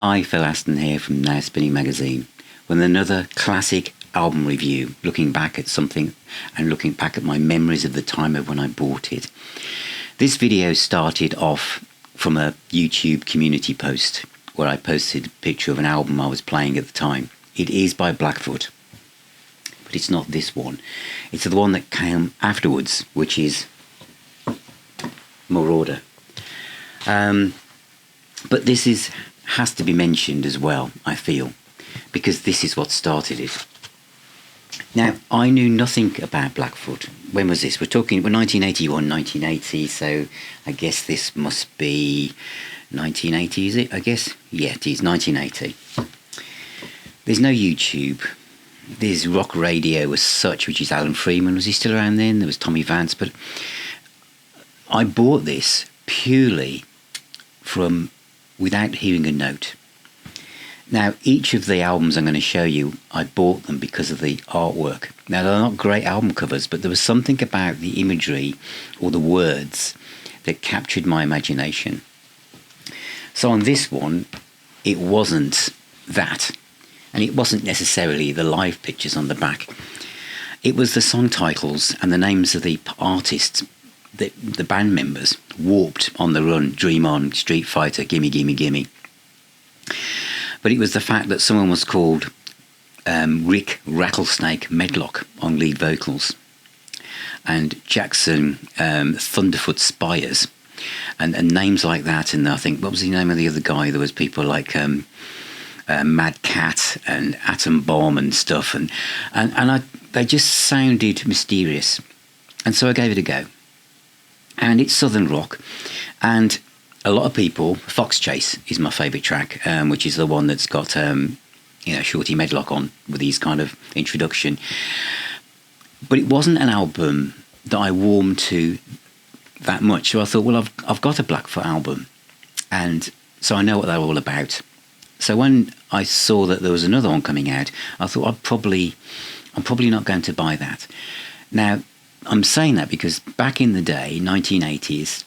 Hi, Phil Aston here from Now Spinning Magazine with another classic album review, looking back at something and looking back at my memories of the time of when I bought it. This video started off from a YouTube community post where I posted a picture of an album I was playing at the time. It is by Blackfoot, but it's not this one. It's the one that came afterwards, which is Marauder. But this has to be mentioned as well, I feel, because this is what started it. Now, I knew nothing about Blackfoot. When was this? We're 1981, 1980, so I guess this must be 1980, is it? I guess? Yeah, it is, 1980. There's no YouTube. There's rock radio as such, which is Alan Freeman. Was he still around then? There was Tommy Vance, but I bought this purely from without hearing a note. Now, each of the albums I'm going to show you, I bought them because of the artwork. Now, they're not great album covers, but there was something about the imagery or the words that captured my imagination. So on this one, it wasn't that, and it wasn't necessarily the live pictures on the back. It was the song titles and the names of the artists, the band members: Warped, On the Run, Dream On, Street Fighter, Gimme Gimme Gimme. But it was the fact that someone was called Rick Rattlesnake Medlock on lead vocals, and Jackson Thunderfoot Spires, and names like that. And I think, what was the name of the other guy? There was people like Mad Cat and Atom Bomb and stuff, and they just sounded mysterious, and so I gave it a go. And it's southern rock, and a lot of people, Fox Chase is my favourite track, which is the one that's got Shorty Medlock on with his kind of introduction. But it wasn't an album that I warmed to that much, so I thought, well, I've got a Blackfoot album, and so I know what they're all about. So when I saw that there was another one coming out, I thought I'm probably not going to buy that. Now, I'm saying that because back in the day, 1980s,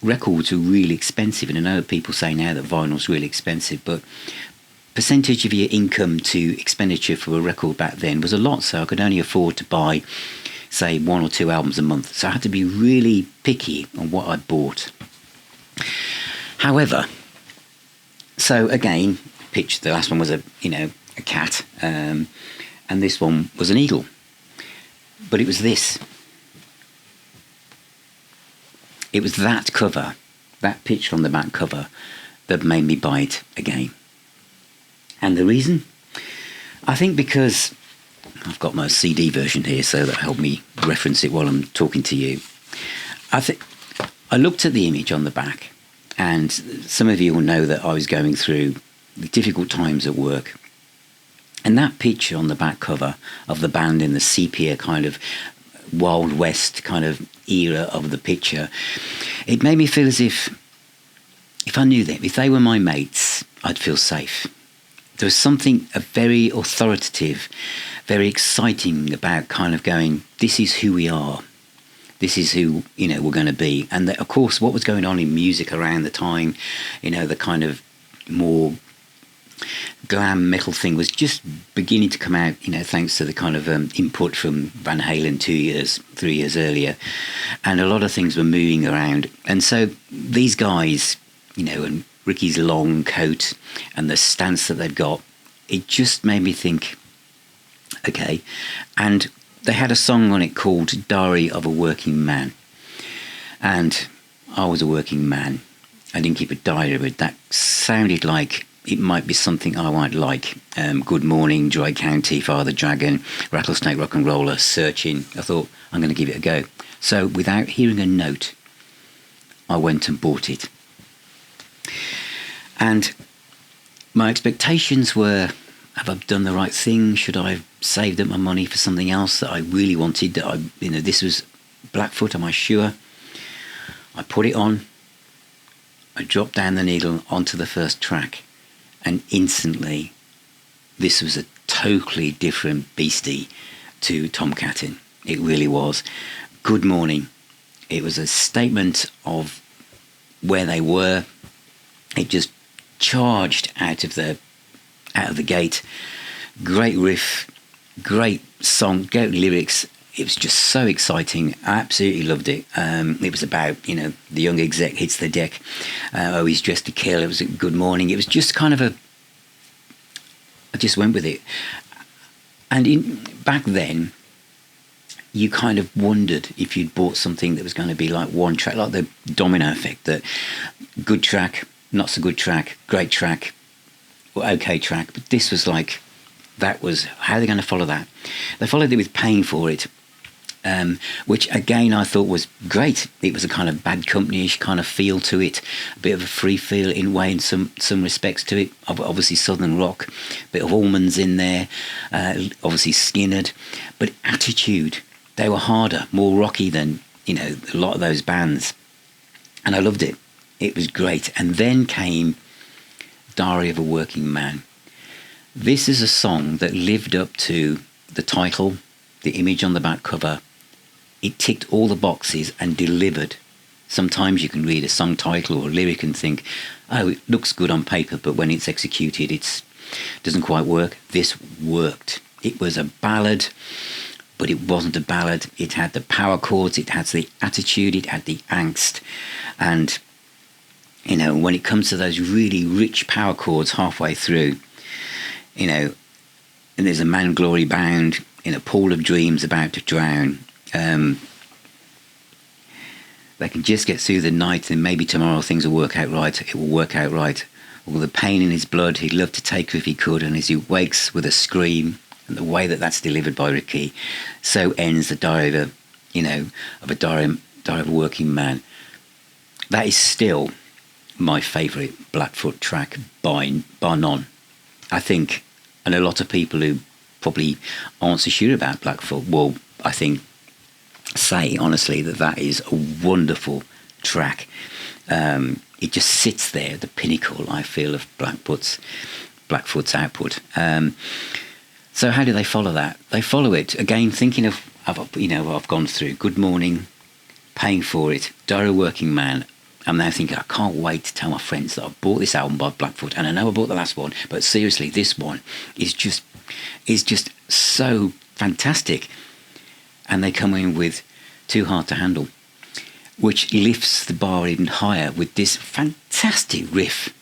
records were really expensive, and I know people say now that vinyl's really expensive, but percentage of your income to expenditure for a record back then was a lot, so I could only afford to buy, say, 1 or 2 albums a month, so I had to be really picky on what I bought. However, so again, the last one was a cat, and this one was an eagle. But it was this. It was that cover, that picture on the back cover, that made me buy it again. And the reason? I think because I've got my CD version here, so that helped me reference it while I'm talking to you. I looked at the image on the back, and some of you will know that I was going through difficult times at work. And that picture on the back cover of the band in the sepia kind of Wild West kind of era of the picture, it made me feel as if I knew them, if they were my mates, I'd feel safe. There was something very authoritative, very exciting about kind of going, this is who we are. This is who, we're going to be. And of course, what was going on in music around the time, the kind of more glam metal thing was just beginning to come out, thanks to the kind of input from Van Halen 3 years earlier, and a lot of things were moving around. And so these guys, and Ricky's long coat and the stance that they've got, it just made me think, okay. And they had a song on it called Diary of a Working Man, and I was a working man. I didn't keep a diary, but that sounded like it might be something I might like. Good Morning, Dry County, Father Dragon, Rattlesnake Rock and Roller, Searching. I thought, I'm going to give it a go. So without hearing a note, I went and bought it. And my expectations were, have I done the right thing? Should I have saved up my money for something else that I really wanted? This was Blackfoot, am I sure? I put it on. I dropped down the needle onto the first track. And instantly, this was a totally different beastie to Tomcatting. It really was. Good Morning. It was a statement of where they were. It just charged out of the gate. Great riff, great song, great lyrics. It was just so exciting. I absolutely loved it. It was about, the young exec hits the deck. He's dressed to kill. It was a good morning. It was just kind of I just went with it. And back then, you kind of wondered if you'd bought something that was going to be like one track, like the domino effect, that good track, not so good track, great track, or okay track. But this was like, that was, how are they going to follow that? They followed it with Paying For It, which again I thought was great. It was a kind of Bad Company-ish kind of feel to it, a bit of a free feel in some respects to it. Obviously Southern rock, a bit of Allmans in there, obviously Skinnered, but attitude. They were harder, more rocky than a lot of those bands, and I loved it. It was great. And then came Diary of a Working Man. This is a song that lived up to the title, the image on the back cover. It ticked all the boxes and delivered. Sometimes you can read a song title or a lyric and think, oh, it looks good on paper, but when it's executed, it doesn't quite work. This worked. It was a ballad, but it wasn't a ballad. It had the power chords, it had the attitude, it had the angst. And, when it comes to those really rich power chords halfway through, and there's a man glory bound in a pool of dreams about to drown. They can just get through the night and maybe tomorrow things will work out right. It will work out right. All the pain in his blood, he'd love to take her if he could. And as he wakes with a scream, and the way that that's delivered by Ricky, so ends the diary of a working man. That is still my favourite Blackfoot track by none. I think, and a lot of people who probably aren't so sure about Blackfoot will, I think, say honestly that is a wonderful track. It just sits there at the pinnacle, I feel, of Blackfoot's output. So how do they follow that? They follow it again, thinking of I've gone through Good Morning, Paying For It, Diary of a Working Man. I'm now thinking, I can't wait to tell my friends that I've bought this album by Blackfoot, and I know I bought the last one, but seriously, this one is just so fantastic. And they come in with Too Hard to Handle, which lifts the bar even higher with this fantastic riff,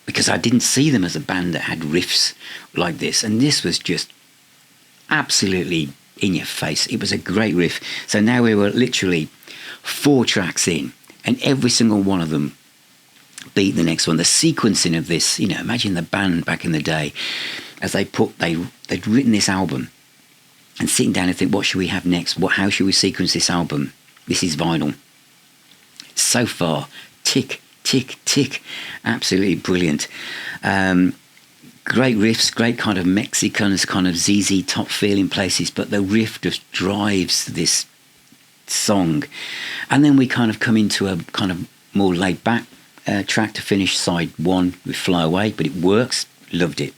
because I didn't see them as a band that had riffs like this, and this was just absolutely in your face. It was a great riff. So now we were literally 4 tracks in, and every single one of them beat the next one. The sequencing of this, imagine the band back in the day, as they'd written this album, and sitting down and think, what should we have next? How should we sequence this album? This is vinyl. So far, tick, tick, tick. Absolutely brilliant. Great riffs, great kind of Mexican, kind of ZZ Top feel in places, but the riff just drives this song. And then we kind of come into a kind of more laid back track to finish side 1 with Fly Away, but it works. Loved it.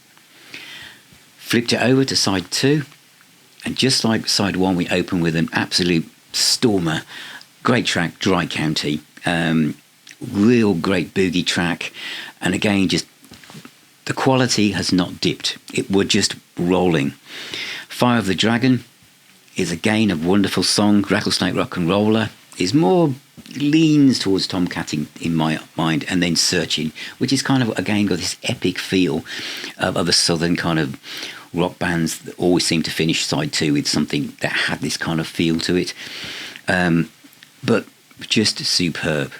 Flipped it over to side 2, and just like side 1, we open with an absolute stormer. Great track, Dry County. Real great boogie track. And again, just the quality has not dipped. We're just rolling. Fire of the Dragon is again a wonderful song. Rattlesnake Rock and Roller is more leans towards Tomcat in my mind, and then Searching, which is kind of again got this epic feel of a southern kind of rock bands that always seem to finish side 2 with something that had this kind of feel to it, but just superb.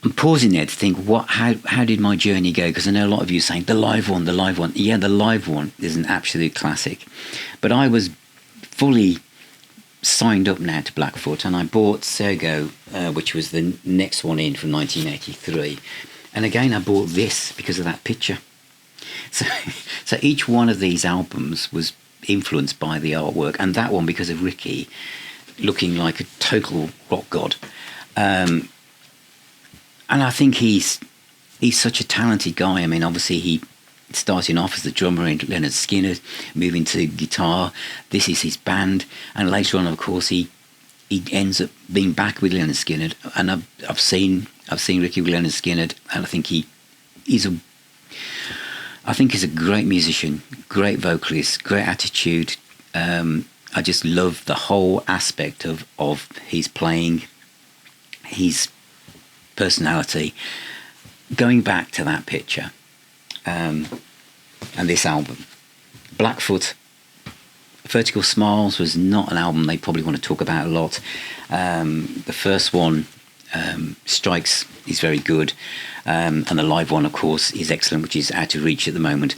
I'm pausing there to think, how did my journey go? Because I know a lot of you are saying the live one. Yeah, the live one is an absolute classic. But I was fully signed up now to Blackfoot, and I bought Sergo, which was the next one in from 1983. And again, I bought this because of that picture. So each one of these albums was influenced by the artwork, and that one because of Ricky looking like a total rock god. And I think he's such a talented guy. I mean, obviously he starting off as the drummer in Leonard Skinner, moving to guitar. This is his band, and later on, of course, he ends up being back with Leonard Skinner. And I've seen I've seen Ricky Leonard Skinner, and I think he's a great musician, great vocalist, great attitude. I just love the whole aspect of his playing, his personality. Going back to that picture, and this album, Blackfoot, Vertical Smiles was not an album they probably want to talk about a lot. The first one, Strikes, is very good, and the live one, of course, is excellent, which is Out of Reach at the moment.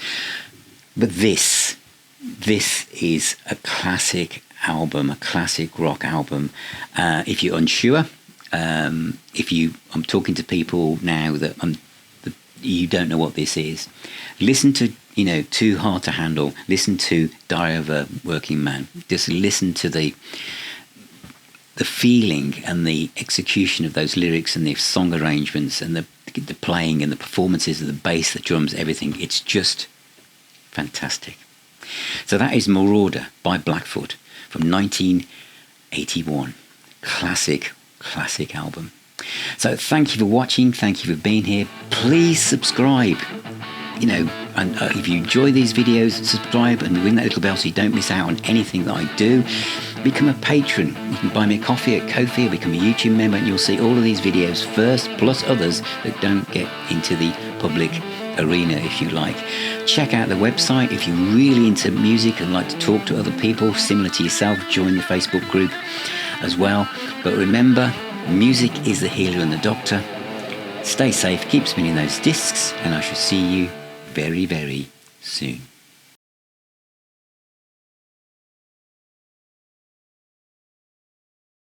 But this is a classic album, a classic rock album. If you're unsure, I'm talking to people now that you don't know what this is. Listen to Too Hard to Handle. Listen to Diary of a Working Man. Just listen to the feeling and the execution of those lyrics and the song arrangements and the playing and the performances of the bass, the drums, everything. It's just fantastic. So that is Marauder by Blackfoot from 1981. Classic album. So thank you for watching. Thank you for being here. Please subscribe. And if you enjoy these videos, subscribe and ring that little bell so you don't miss out on anything that I do. Become a patron. You can buy me a coffee at Ko-fi or become a YouTube member, and you'll see all of these videos first, plus others that don't get into the public arena, if you like. Check out the website if you're really into music and like to talk to other people similar to yourself. Join the Facebook group as well. But remember, music is the healer and the doctor. Stay safe, keep spinning those discs, and I shall see you very, very soon.